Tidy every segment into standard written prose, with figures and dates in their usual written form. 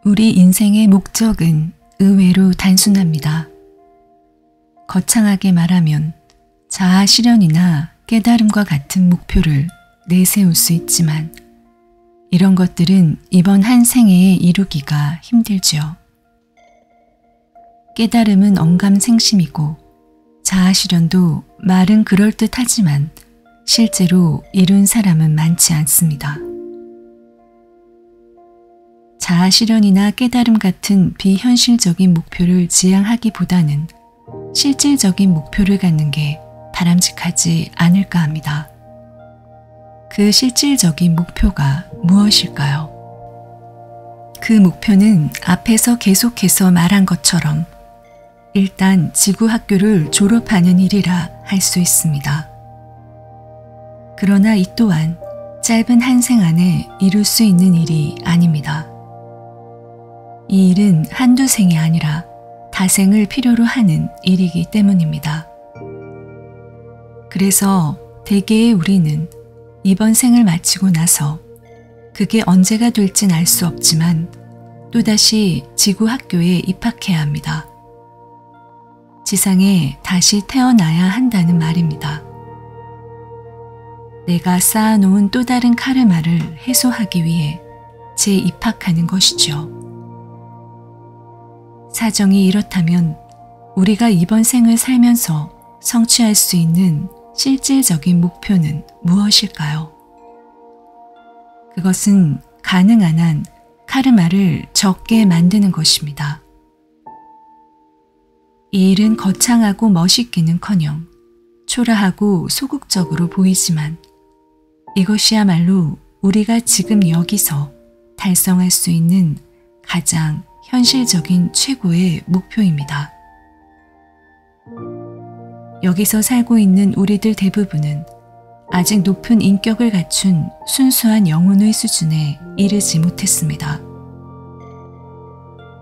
우리 인생의 목적은 의외로 단순합니다. 거창하게 말하면 자아 실현이나 깨달음과 같은 목표를 내세울 수 있지만 이런 것들은 이번 한 생애에 이루기가 힘들죠. 깨달음은 언감생심이고 자아 실현도 말은 그럴듯하지만 실제로 이룬 사람은 많지 않습니다. 자아 실현이나 깨달음 같은 비현실적인 목표를 지향하기보다는 실질적인 목표를 갖는 게 바람직하지 않을까 합니다. 그 실질적인 목표가 무엇일까요? 그 목표는 앞에서 계속해서 말한 것처럼 일단 지구학교를 졸업하는 일이라 할 수 있습니다. 그러나 이 또한 짧은 한 생 안에 이룰 수 있는 일이 아닙니다. 이 일은 한두 생이 아니라 다생을 필요로 하는 일이기 때문입니다. 그래서 대개의 우리는 이번 생을 마치고 나서 그게 언제가 될진 알 수 없지만 또다시 지구학교에 입학해야 합니다. 지상에 다시 태어나야 한다는 말입니다. 내가 쌓아놓은 또 다른 카르마를 해소하기 위해 재입학하는 것이죠. 사정이 이렇다면 우리가 이번 생을 살면서 성취할 수 있는 실질적인 목표는 무엇일까요? 그것은 가능한 한 카르마를 적게 만드는 것입니다. 이 일은 거창하고 멋있기는커녕 초라하고 소극적으로 보이지만 이것이야말로 우리가 지금 여기서 달성할 수 있는 가장 현실적인 최고의 목표입니다. 여기서 살고 있는 우리들 대부분은 아직 높은 인격을 갖춘 순수한 영혼의 수준에 이르지 못했습니다.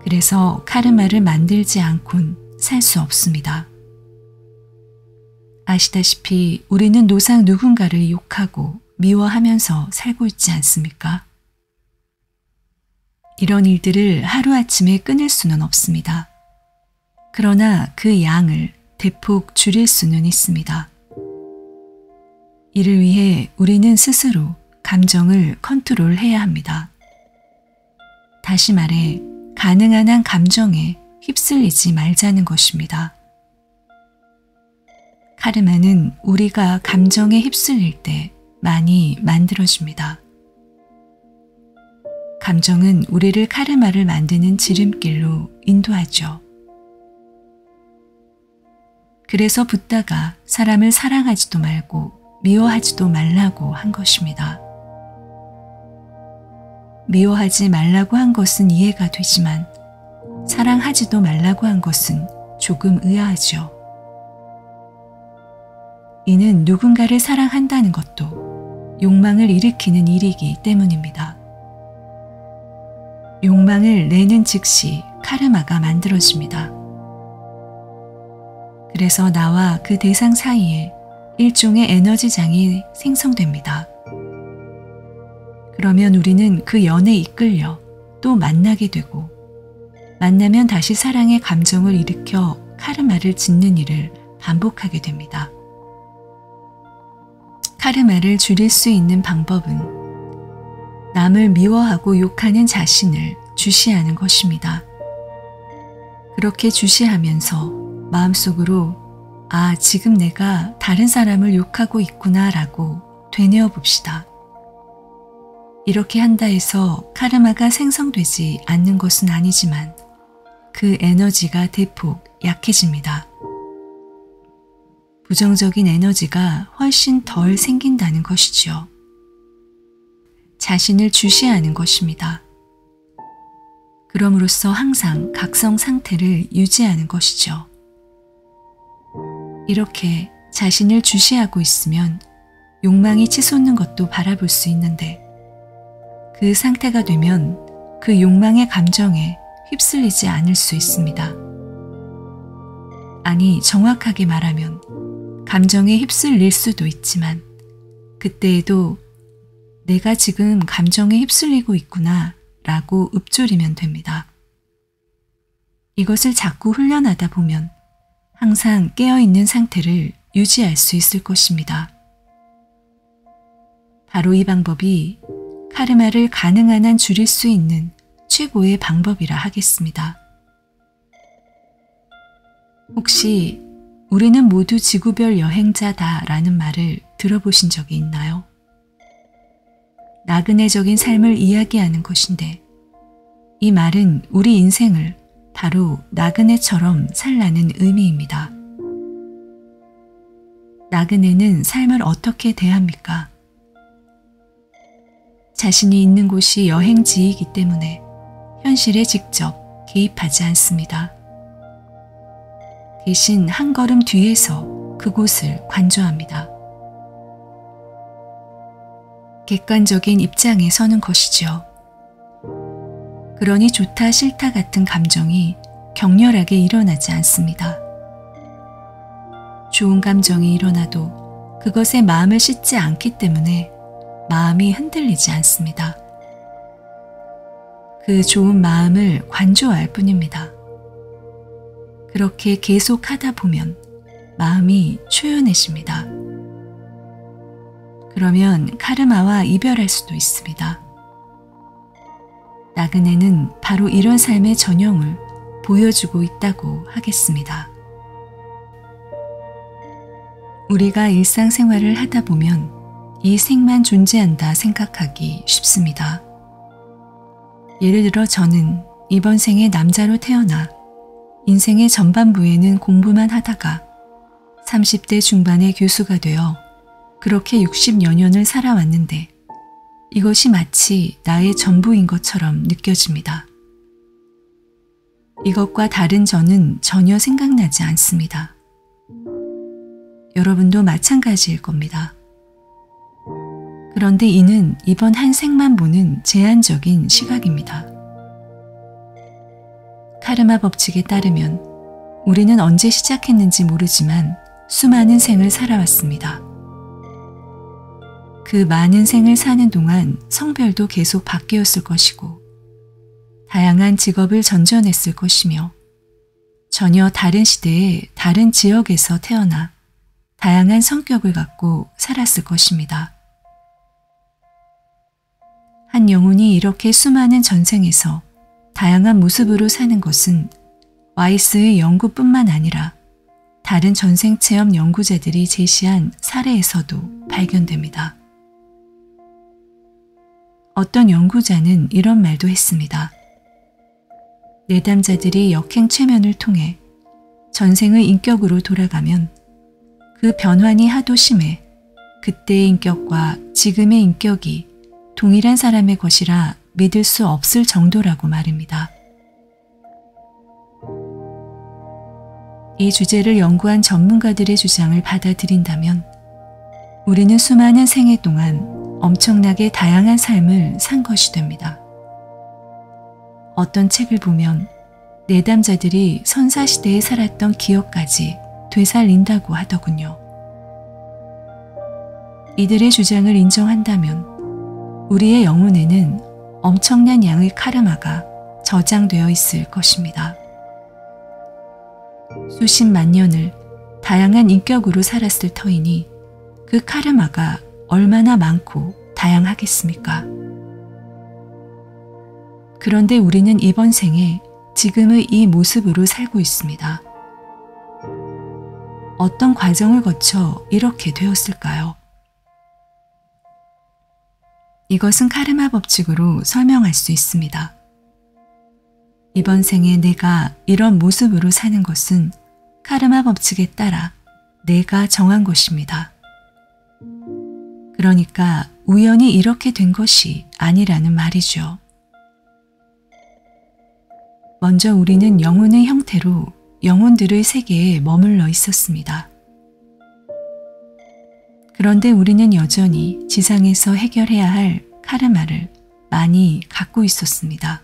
그래서 카르마를 만들지 않곤 살 수 없습니다. 아시다시피 우리는 노상 누군가를 욕하고 미워하면서 살고 있지 않습니까? 이런 일들을 하루아침에 끊을 수는 없습니다. 그러나 그 양을 대폭 줄일 수는 있습니다. 이를 위해 우리는 스스로 감정을 컨트롤해야 합니다. 다시 말해 가능한 한 감정에 휩쓸리지 말자는 것입니다. 카르마는 우리가 감정에 휩쓸릴 때 많이 만들어집니다. 감정은 우리를 카르마를 만드는 지름길로 인도하죠. 그래서 붓다가 사람을 사랑하지도 말고 미워하지도 말라고 한 것입니다. 미워하지 말라고 한 것은 이해가 되지만 사랑하지도 말라고 한 것은 조금 의아하죠. 이는 누군가를 사랑한다는 것도 욕망을 일으키는 일이기 때문입니다. 욕망을 내는 즉시 카르마가 만들어집니다. 그래서 나와 그 대상 사이에 일종의 에너지장이 생성됩니다. 그러면 우리는 그 연에 이끌려 또 만나게 되고 만나면 다시 사랑의 감정을 일으켜 카르마를 짓는 일을 반복하게 됩니다. 카르마를 줄일 수 있는 방법은 남을 미워하고 욕하는 자신을 주시하는 것입니다. 그렇게 주시하면서 마음속으로 아, 지금 내가 다른 사람을 욕하고 있구나 라고 되뇌어 봅시다. 이렇게 한다 해서 카르마가 생성되지 않는 것은 아니지만 그 에너지가 대폭 약해집니다. 부정적인 에너지가 훨씬 덜 생긴다는 것이죠. 자신을 주시하는 것입니다. 그럼으로써 항상 각성 상태를 유지하는 것이죠. 이렇게 자신을 주시하고 있으면 욕망이 치솟는 것도 바라볼 수 있는데 그 상태가 되면 그 욕망의 감정에 휩쓸리지 않을 수 있습니다. 아니, 정확하게 말하면 감정에 휩쓸릴 수도 있지만 그때에도 내가 지금 감정에 휩쓸리고 있구나 라고 읊조리면 됩니다. 이것을 자꾸 훈련하다 보면 항상 깨어있는 상태를 유지할 수 있을 것입니다. 바로 이 방법이 카르마를 가능한 한 줄일 수 있는 최고의 방법이라 하겠습니다. 혹시 우리는 모두 지구별 여행자다 라는 말을 들어보신 적이 있나요? 나그네적인 삶을 이야기하는 것인데 이 말은 우리 인생을 바로 나그네처럼 살라는 의미입니다. 나그네는 삶을 어떻게 대합니까? 자신이 있는 곳이 여행지이기 때문에 현실에 직접 개입하지 않습니다. 대신 한 걸음 뒤에서 그곳을 관조합니다. 객관적인 입장에 서는 것이죠. 그러니 좋다 싫다 같은 감정이 격렬하게 일어나지 않습니다. 좋은 감정이 일어나도 그것에 마음을 싣지 않기 때문에 마음이 흔들리지 않습니다. 그 좋은 마음을 관조할 뿐입니다. 그렇게 계속 하다 보면 마음이 초연해집니다. 그러면 카르마와 이별할 수도 있습니다. 나그네는 바로 이런 삶의 전형을 보여주고 있다고 하겠습니다. 우리가 일상생활을 하다 보면 이 생만 존재한다 생각하기 쉽습니다. 예를 들어 저는 이번 생에 남자로 태어나 인생의 전반부에는 공부만 하다가 30대 중반의 교수가 되어 그렇게 60여 년을 살아왔는데 이것이 마치 나의 전부인 것처럼 느껴집니다. 이것과 다른 저는 전혀 생각나지 않습니다. 여러분도 마찬가지일 겁니다. 그런데 이는 이번 한 생만 보는 제한적인 시각입니다. 카르마 법칙에 따르면 우리는 언제 시작했는지 모르지만 수많은 생을 살아왔습니다. 그 많은 생을 사는 동안 성별도 계속 바뀌었을 것이고 다양한 직업을 전전했을 것이며 전혀 다른 시대에 다른 지역에서 태어나 다양한 성격을 갖고 살았을 것입니다. 한 영혼이 이렇게 수많은 전생에서 다양한 모습으로 사는 것은 와이스의 연구뿐만 아니라 다른 전생체험 연구자들이 제시한 사례에서도 발견됩니다. 어떤 연구자는 이런 말도 했습니다. 내담자들이 역행 최면을 통해 전생의 인격으로 돌아가면 그 변환이 하도 심해 그때의 인격과 지금의 인격이 동일한 사람의 것이라 믿을 수 없을 정도라고 말입니다. 이 주제를 연구한 전문가들의 주장을 받아들인다면 우리는 수많은 생애 동안 엄청나게 다양한 삶을 산 것이 됩니다. 어떤 책을 보면 내담자들이 선사시대에 살았던 기억까지 되살린다고 하더군요. 이들의 주장을 인정한다면 우리의 영혼에는 엄청난 양의 카르마가 저장되어 있을 것입니다. 수십만 년을 다양한 인격으로 살았을 터이니 그 카르마가 얼마나 많고 다양하겠습니까? 그런데 우리는 이번 생에 지금의 이 모습으로 살고 있습니다. 어떤 과정을 거쳐 이렇게 되었을까요? 이것은 카르마 법칙으로 설명할 수 있습니다. 이번 생에 내가 이런 모습으로 사는 것은 카르마 법칙에 따라 내가 정한 것입니다. 그러니까 우연히 이렇게 된 것이 아니라는 말이죠. 먼저 우리는 영혼의 형태로 영혼들의 세계에 머물러 있었습니다. 그런데 우리는 여전히 지상에서 해결해야 할 카르마를 많이 갖고 있었습니다.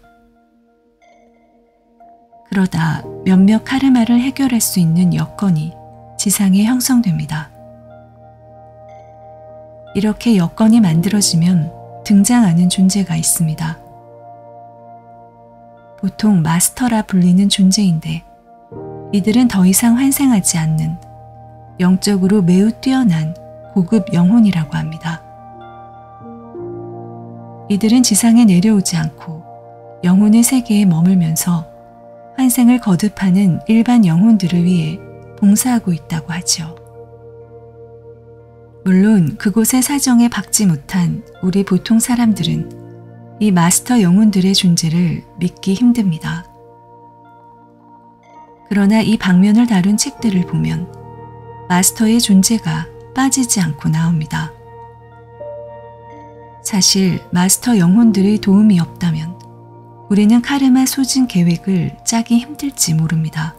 그러다 몇몇 카르마를 해결할 수 있는 여건이 지상에 형성됩니다. 이렇게 여건이 만들어지면 등장하는 존재가 있습니다. 보통 마스터라 불리는 존재인데 이들은 더 이상 환생하지 않는 영적으로 매우 뛰어난 고급 영혼이라고 합니다. 이들은 지상에 내려오지 않고 영혼의 세계에 머물면서 환생을 거듭하는 일반 영혼들을 위해 봉사하고 있다고 하죠. 물론 그곳의 사정에 박지 못한 우리 보통 사람들은 이 마스터 영혼들의 존재를 믿기 힘듭니다. 그러나 이 방면을 다룬 책들을 보면 마스터의 존재가 빠지지 않고 나옵니다. 사실 마스터 영혼들의 도움이 없다면 우리는 카르마 소진 계획을 짜기 힘들지 모릅니다.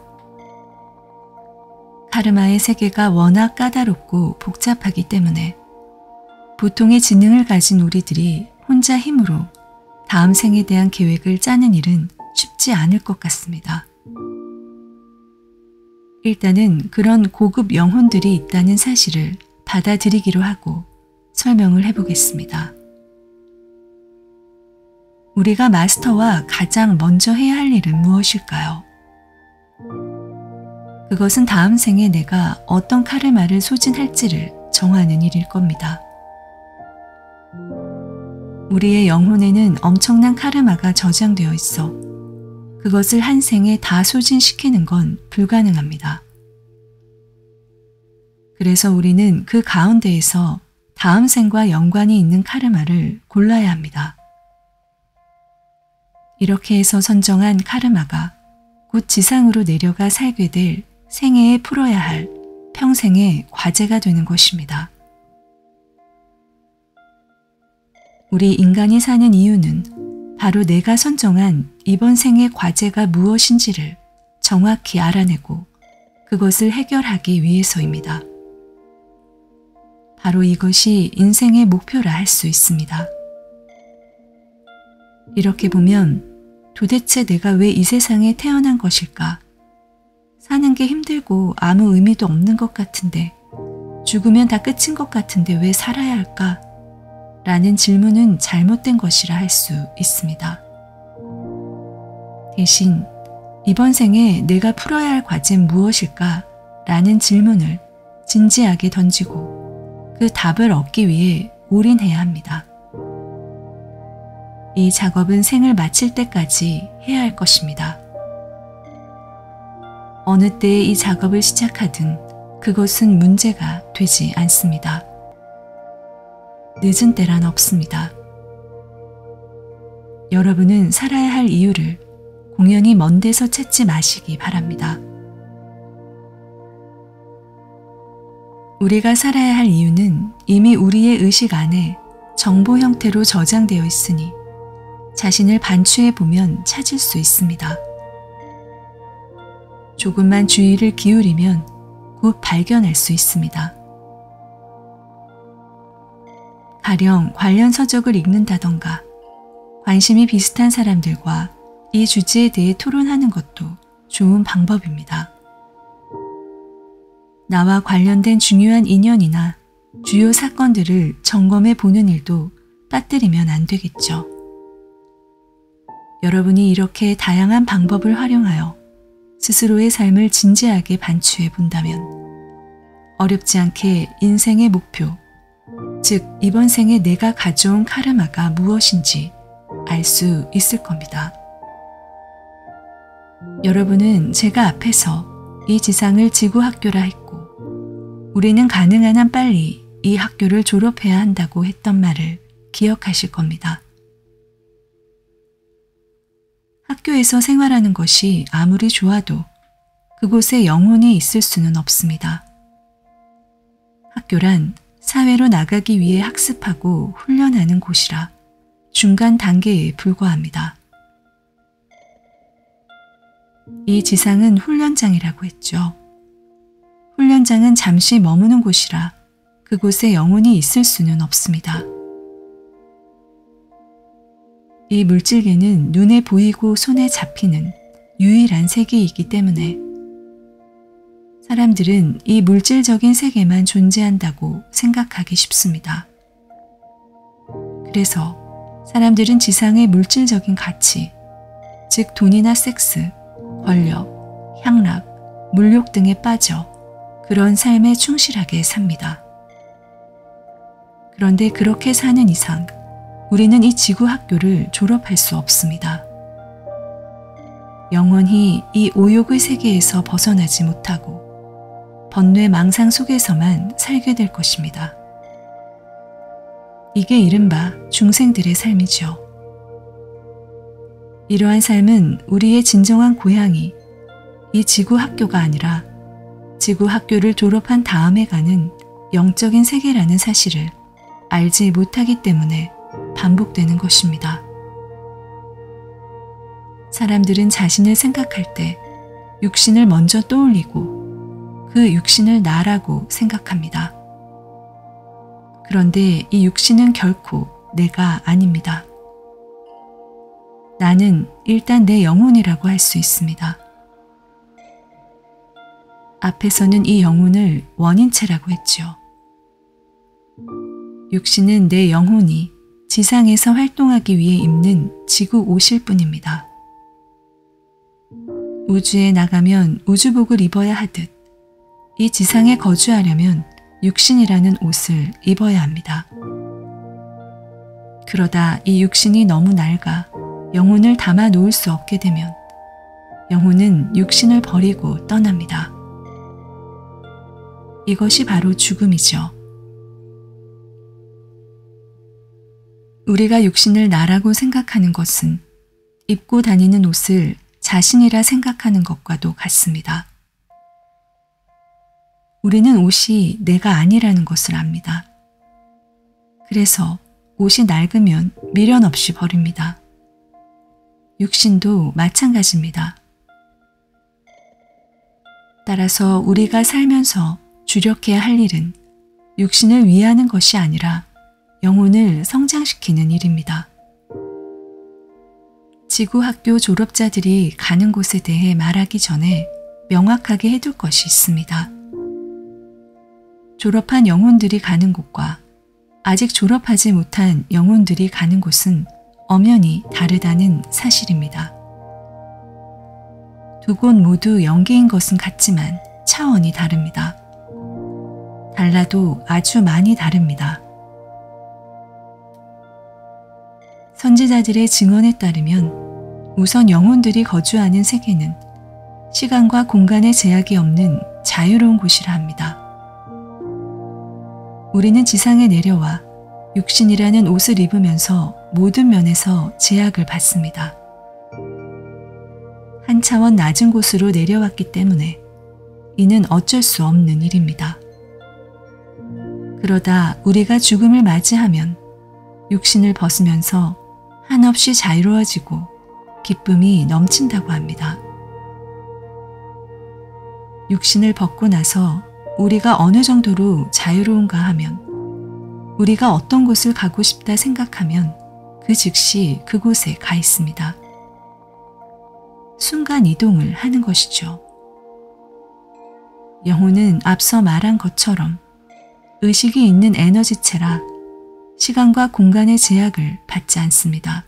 카르마의 세계가 워낙 까다롭고 복잡하기 때문에 보통의 지능을 가진 우리들이 혼자 힘으로 다음 생에 대한 계획을 짜는 일은 쉽지 않을 것 같습니다. 일단은 그런 고급 영혼들이 있다는 사실을 받아들이기로 하고 설명을 해보겠습니다. 우리가 마스터와 가장 먼저 해야 할 일은 무엇일까요? 그것은 다음 생에 내가 어떤 카르마를 소진할지를 정하는 일일 겁니다. 우리의 영혼에는 엄청난 카르마가 저장되어 있어 그것을 한 생에 다 소진시키는 건 불가능합니다. 그래서 우리는 그 가운데에서 다음 생과 연관이 있는 카르마를 골라야 합니다. 이렇게 해서 선정한 카르마가 곧 지상으로 내려가 살게 될 생애에 풀어야 할 평생의 과제가 되는 것입니다. 우리 인간이 사는 이유는 바로 내가 선정한 이번 생의 과제가 무엇인지를 정확히 알아내고 그것을 해결하기 위해서입니다. 바로 이것이 인생의 목표라 할 수 있습니다. 이렇게 보면 도대체 내가 왜 이 세상에 태어난 것일까? 사는 게 힘들고 아무 의미도 없는 것 같은데, 죽으면 다 끝인 것 같은데 왜 살아야 할까? 라는 질문은 잘못된 것이라 할 수 있습니다. 대신 이번 생에 내가 풀어야 할 과제는 무엇일까? 라는 질문을 진지하게 던지고 그 답을 얻기 위해 올인해야 합니다. 이 작업은 생을 마칠 때까지 해야 할 것입니다. 어느 때에 이 작업을 시작하든 그것은 문제가 되지 않습니다. 늦은 때란 없습니다. 여러분은 살아야 할 이유를 공연히 먼 데서 찾지 마시기 바랍니다. 우리가 살아야 할 이유는 이미 우리의 의식 안에 정보 형태로 저장되어 있으니 자신을 반추해 보면 찾을 수 있습니다. 조금만 주의를 기울이면 곧 발견할 수 있습니다. 가령 관련 서적을 읽는다던가 관심이 비슷한 사람들과 이 주제에 대해 토론하는 것도 좋은 방법입니다. 나와 관련된 중요한 인연이나 주요 사건들을 점검해 보는 일도 빠뜨리면 안 되겠죠. 여러분이 이렇게 다양한 방법을 활용하여 스스로의 삶을 진지하게 반추해 본다면 어렵지 않게 인생의 목표, 즉 이번 생에 내가 가져온 카르마가 무엇인지 알 수 있을 겁니다. 여러분은 제가 앞에서 이 지상을 지구학교라 했고 우리는 가능한 한 빨리 이 학교를 졸업해야 한다고 했던 말을 기억하실 겁니다. 학교에서 생활하는 것이 아무리 좋아도 그곳에 영혼이 있을 수는 없습니다. 학교란 사회로 나가기 위해 학습하고 훈련하는 곳이라 중간 단계에 불과합니다. 이 지상은 훈련장이라고 했죠. 훈련장은 잠시 머무는 곳이라 그곳에 영혼이 있을 수는 없습니다. 이 물질계는 눈에 보이고 손에 잡히는 유일한 세계이기 때문에 사람들은 이 물질적인 세계만 존재한다고 생각하기 쉽습니다. 그래서 사람들은 지상의 물질적인 가치, 즉 돈이나 섹스, 권력, 향락, 물욕 등에 빠져 그런 삶에 충실하게 삽니다. 그런데 그렇게 사는 이상 우리는 이 지구 학교를 졸업할 수 없습니다. 영원히 이 오욕의 세계에서 벗어나지 못하고 번뇌 망상 속에서만 살게 될 것입니다. 이게 이른바 중생들의 삶이죠. 이러한 삶은 우리의 진정한 고향이 이 지구 학교가 아니라 지구 학교를 졸업한 다음에 가는 영적인 세계라는 사실을 알지 못하기 때문에 반복되는 것입니다. 사람들은 자신을 생각할 때 육신을 먼저 떠올리고 그 육신을 나라고 생각합니다. 그런데 이 육신은 결코 내가 아닙니다. 나는 일단 내 영혼이라고 할 수 있습니다. 앞에서는 이 영혼을 원인체라고 했죠. 육신은 내 영혼이 지상에서 활동하기 위해 입는 지구 옷일 뿐입니다. 우주에 나가면 우주복을 입어야 하듯 이 지상에 거주하려면 육신이라는 옷을 입어야 합니다. 그러다 이 육신이 너무 낡아 영혼을 담아 놓을 수 없게 되면 영혼은 육신을 버리고 떠납니다. 이것이 바로 죽음이죠. 우리가 육신을 나라고 생각하는 것은 입고 다니는 옷을 자신이라 생각하는 것과도 같습니다. 우리는 옷이 내가 아니라는 것을 압니다. 그래서 옷이 낡으면 미련 없이 버립니다. 육신도 마찬가지입니다. 따라서 우리가 살면서 주력해야 할 일은 육신을 위하는 것이 아니라 영혼을 성장시키는 일입니다. 지구학교 졸업자들이 가는 곳에 대해 말하기 전에 명확하게 해둘 것이 있습니다. 졸업한 영혼들이 가는 곳과 아직 졸업하지 못한 영혼들이 가는 곳은 엄연히 다르다는 사실입니다. 두 곳 모두 영계인 것은 같지만 차원이 다릅니다. 달라도 아주 많이 다릅니다. 선지자들의 증언에 따르면 우선 영혼들이 거주하는 세계는 시간과 공간의 제약이 없는 자유로운 곳이라 합니다. 우리는 지상에 내려와 육신이라는 옷을 입으면서 모든 면에서 제약을 받습니다. 한 차원 낮은 곳으로 내려왔기 때문에 이는 어쩔 수 없는 일입니다. 그러다 우리가 죽음을 맞이하면 육신을 벗으면서 한없이 자유로워지고 기쁨이 넘친다고 합니다. 육신을 벗고 나서 우리가 어느 정도로 자유로운가 하면 우리가 어떤 곳을 가고 싶다 생각하면 그 즉시 그곳에 가 있습니다. 순간 이동을 하는 것이죠. 영혼은 앞서 말한 것처럼 의식이 있는 에너지체라 시간과 공간의 제약을 받지 않습니다.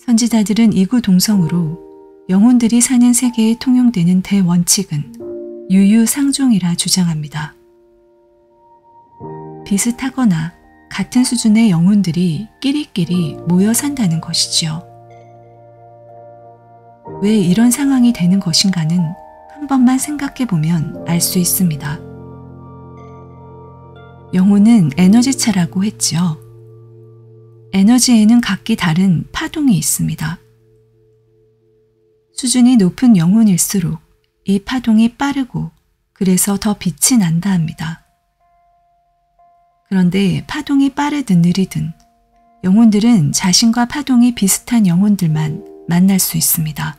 선지자들은 이구동성으로 영혼들이 사는 세계에 통용되는 대원칙은 유유상종이라 주장합니다. 비슷하거나 같은 수준의 영혼들이 끼리끼리 모여 산다는 것이지요. 왜 이런 상황이 되는 것인가는 한 번만 생각해보면 알 수 있습니다. 영혼은 에너지차라고 했지요. 에너지에는 각기 다른 파동이 있습니다. 수준이 높은 영혼일수록 이 파동이 빠르고 그래서 더 빛이 난다 합니다. 그런데 파동이 빠르든 느리든 영혼들은 자신과 파동이 비슷한 영혼들만 만날 수 있습니다.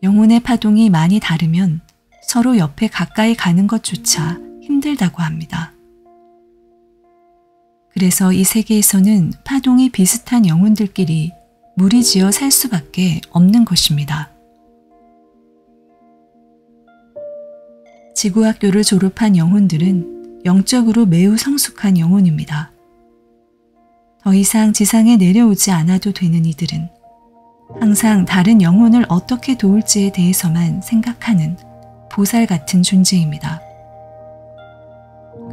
영혼의 파동이 많이 다르면 서로 옆에 가까이 가는 것조차 힘들다고 합니다. 그래서 이 세계에서는 파동이 비슷한 영혼들끼리 무리지어 살 수밖에 없는 것입니다. 지구학교를 졸업한 영혼들은 영적으로 매우 성숙한 영혼입니다. 더 이상 지상에 내려오지 않아도 되는 이들은 항상 다른 영혼을 어떻게 도울지에 대해서만 생각하는 보살 같은 존재입니다.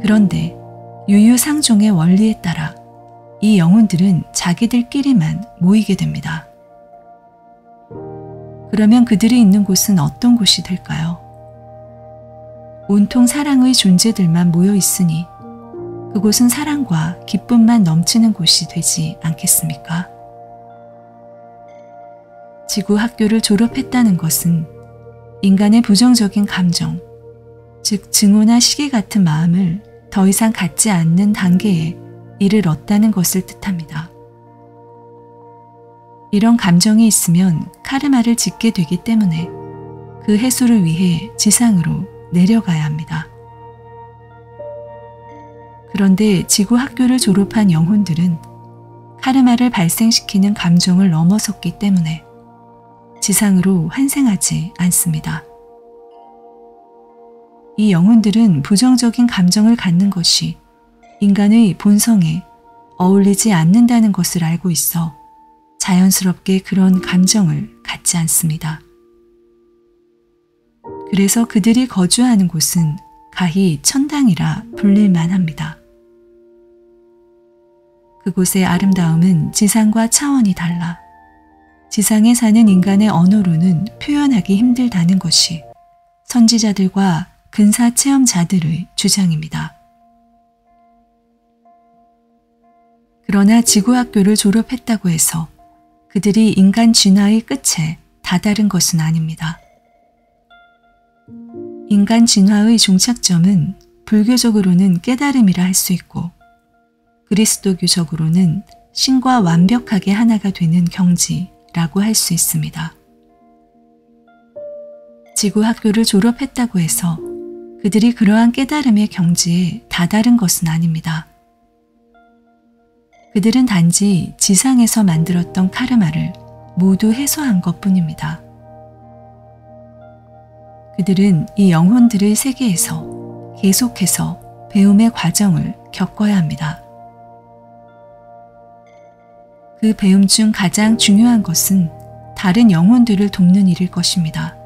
그런데 유유상종의 원리에 따라 이 영혼들은 자기들끼리만 모이게 됩니다. 그러면 그들이 있는 곳은 어떤 곳이 될까요? 온통 사랑의 존재들만 모여 있으니 그곳은 사랑과 기쁨만 넘치는 곳이 되지 않겠습니까? 지구학교를 졸업했다는 것은 인간의 부정적인 감정, 즉 증오나 시기 같은 마음을 더 이상 갖지 않는 단계에 이르렀다는 것을 뜻합니다. 이런 감정이 있으면 카르마를 짓게 되기 때문에 그 해소를 위해 지상으로 내려가야 합니다. 그런데 지구학교를 졸업한 영혼들은 카르마를 발생시키는 감정을 넘어섰기 때문에 지상으로 환생하지 않습니다. 이 영혼들은 부정적인 감정을 갖는 것이 인간의 본성에 어울리지 않는다는 것을 알고 있어 자연스럽게 그런 감정을 갖지 않습니다. 그래서 그들이 거주하는 곳은 가히 천당이라 불릴만 합니다. 그곳의 아름다움은 지상과 차원이 달라 지상에 사는 인간의 언어로는 표현하기 힘들다는 것이 선지자들과 근사 체험자들의 주장입니다. 그러나 지구학교를 졸업했다고 해서 그들이 인간 진화의 끝에 다다른 것은 아닙니다. 인간 진화의 종착점은 불교적으로는 깨달음이라 할 수 있고 그리스도교적으로는 신과 완벽하게 하나가 되는 경지라고 할 수 있습니다. 지구학교를 졸업했다고 해서 그들이 그러한 깨달음의 경지에 다다른 것은 아닙니다. 그들은 단지 지상에서 만들었던 카르마를 모두 해소한 것뿐입니다. 그들은 이 영혼들의 세계에서 계속해서 배움의 과정을 겪어야 합니다. 그 배움 중 가장 중요한 것은 다른 영혼들을 돕는 일일 것입니다.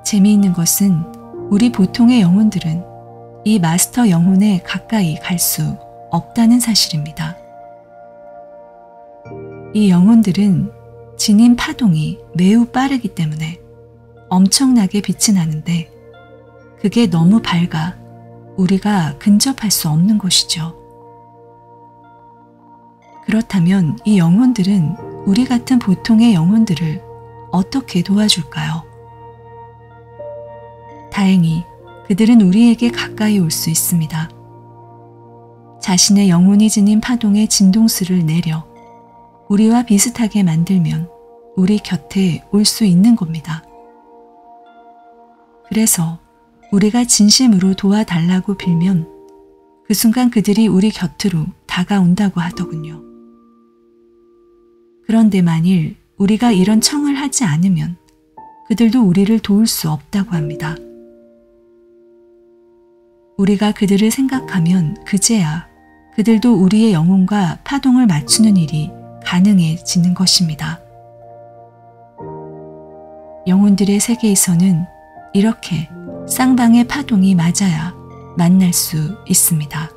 재미있는 것은 우리 보통의 영혼들은 이 마스터 영혼에 가까이 갈 수 없다는 사실입니다. 이 영혼들은 진인 파동이 매우 빠르기 때문에 엄청나게 빛이 나는데 그게 너무 밝아 우리가 근접할 수 없는 것이죠. 그렇다면 이 영혼들은 우리 같은 보통의 영혼들을 어떻게 도와줄까요? 다행히 그들은 우리에게 가까이 올 수 있습니다. 자신의 영혼이 지닌 파동의 진동수를 내려 우리와 비슷하게 만들면 우리 곁에 올 수 있는 겁니다. 그래서 우리가 진심으로 도와달라고 빌면 그 순간 그들이 우리 곁으로 다가온다고 하더군요. 그런데 만일 우리가 이런 청을 하지 않으면 그들도 우리를 도울 수 없다고 합니다. 우리가 그들을 생각하면 그제야 그들도 우리의 영혼과 파동을 맞추는 일이 가능해지는 것입니다. 영혼들의 세계에서는 이렇게 쌍방의 파동이 맞아야 만날 수 있습니다.